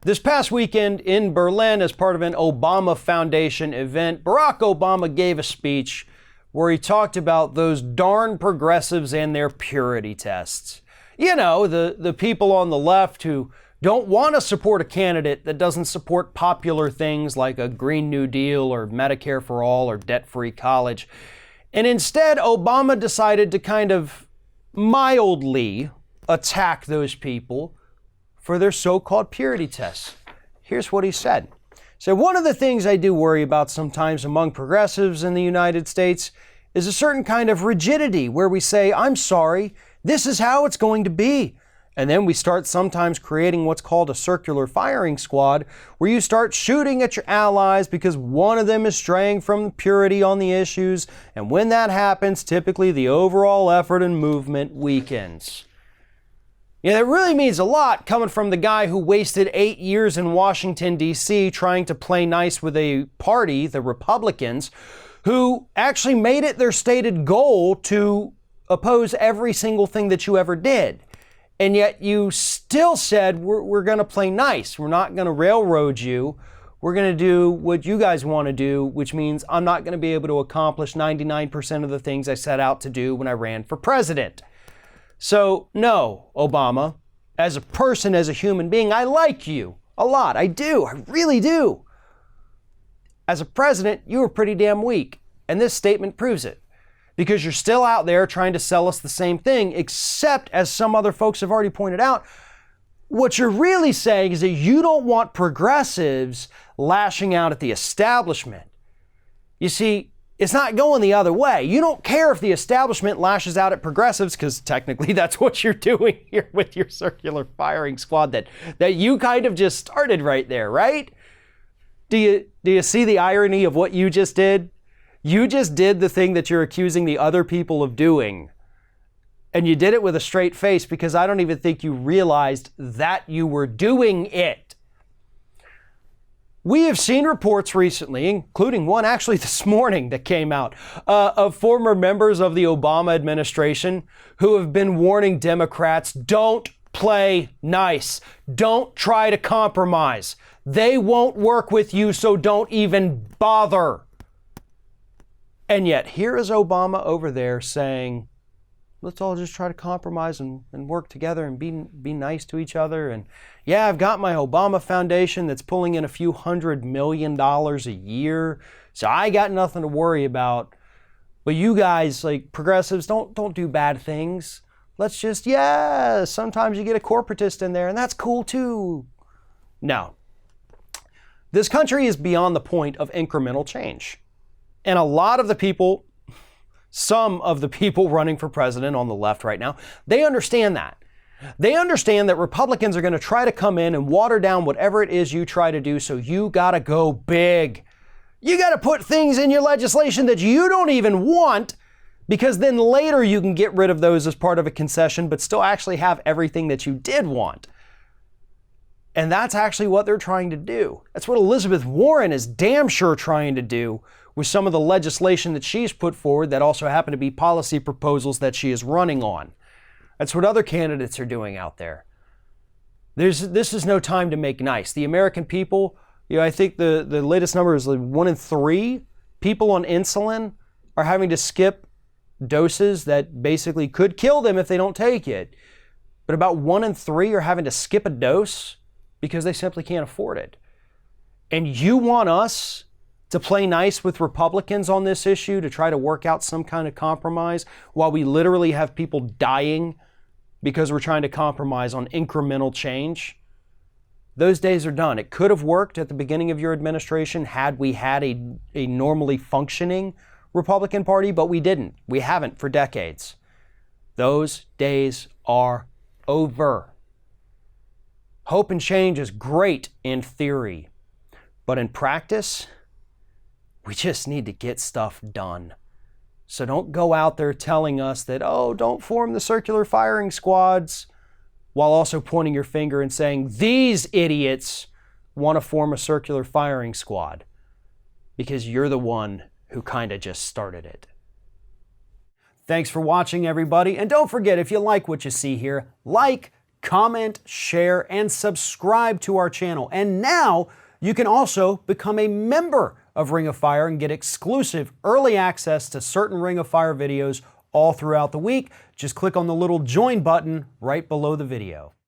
This past weekend in Berlin, as part of an Obama Foundation event, Barack Obama gave a speech where he talked about those darn progressives and their purity tests. You know, the people on the left who don't want to support a candidate that doesn't support popular things like a Green New Deal or Medicare for all or debt-free college. And instead, Obama decided to kind of mildly attack those people for their so-called purity tests. Here's what he said. So one of the things I do worry about sometimes among progressives in the United States is a certain kind of rigidity where we say, I'm sorry, this is how it's going to be. And then we start sometimes creating what's called a circular firing squad, where you start shooting at your allies because one of them is straying from purity on the issues. And when that happens, typically the overall effort and movement weakens. Yeah, that really means a lot coming from the guy who wasted 8 years in Washington, D.C. trying to play nice with a party, the Republicans, who actually made it their stated goal to oppose every single thing that you ever did. And yet you still said, we're going to play nice. We're not going to railroad you. We're going to do what you guys want to do, which means I'm not going to be able to accomplish 99% of the things I set out to do when I ran for president. So, no, Obama, as a person, as a human being, I like you a lot. I do. I really do. As a president, you were pretty damn weak. And this statement proves it. Because you're still out there trying to sell us the same thing, except, as some other folks have already pointed out, what you're really saying is that you don't want progressives lashing out at the establishment. You see, it's not going the other way. You don't care if the establishment lashes out at progressives, because technically that's what you're doing here with your circular firing squad that you kind of just started right there, right? Do you see the irony of what you just did? You just did the thing that you're accusing the other people of doing. And you did it with a straight face because I don't even think you realized that you were doing it. We have seen reports recently, including one actually this morning that came out, of former members of the Obama administration who have been warning Democrats, don't play nice. Don't try to compromise. They won't work with you, so don't even bother. And yet, here is Obama over there saying, let's all just try to compromise and work together and be nice to each other. And yeah, I've got my Obama Foundation that's pulling in a few $100 million a year. So I got nothing to worry about. But you guys, like progressives, don't do bad things. Let's just, sometimes you get a corporatist in there and that's cool too. No. This country is beyond the point of incremental change. And a lot of the people, some of the people running for president on the left right now, they understand that. They understand that Republicans are going to try to come in and water down whatever it is you try to do, so you got to go big. You got to put things in your legislation that you don't even want, because then later you can get rid of those as part of a concession, but still actually have everything that you did want. And that's actually what they're trying to do. That's what Elizabeth Warren is damn sure trying to do with some of the legislation that she's put forward that also happen to be policy proposals that she is running on. That's what other candidates are doing out there. This is no time to make nice. The American people, I think the latest number is like 1 in 3 people on insulin are having to skip doses that basically could kill them if they don't take it. But about 1 in 3 are having to skip a dose because they simply can't afford it. And you want us to play nice with Republicans on this issue, to try to work out some kind of compromise while we literally have people dying because we're trying to compromise on incremental change? Those days are done. It could have worked at the beginning of your administration had we had a normally functioning Republican Party, but we didn't. We haven't for decades. Those days are over. Hope and change is great in theory, but in practice, we just need to get stuff done. So don't go out there telling us that, don't form the circular firing squads, while also pointing your finger and saying, these idiots want to form a circular firing squad, because you're the one who kind of just started it. Thanks for watching, everybody. And don't forget, if you like what you see here, like, comment, share, and subscribe to our channel. And now you can also become a member of Ring of Fire and get exclusive early access to certain Ring of Fire videos all throughout the week. Just click on the little join button right below the video.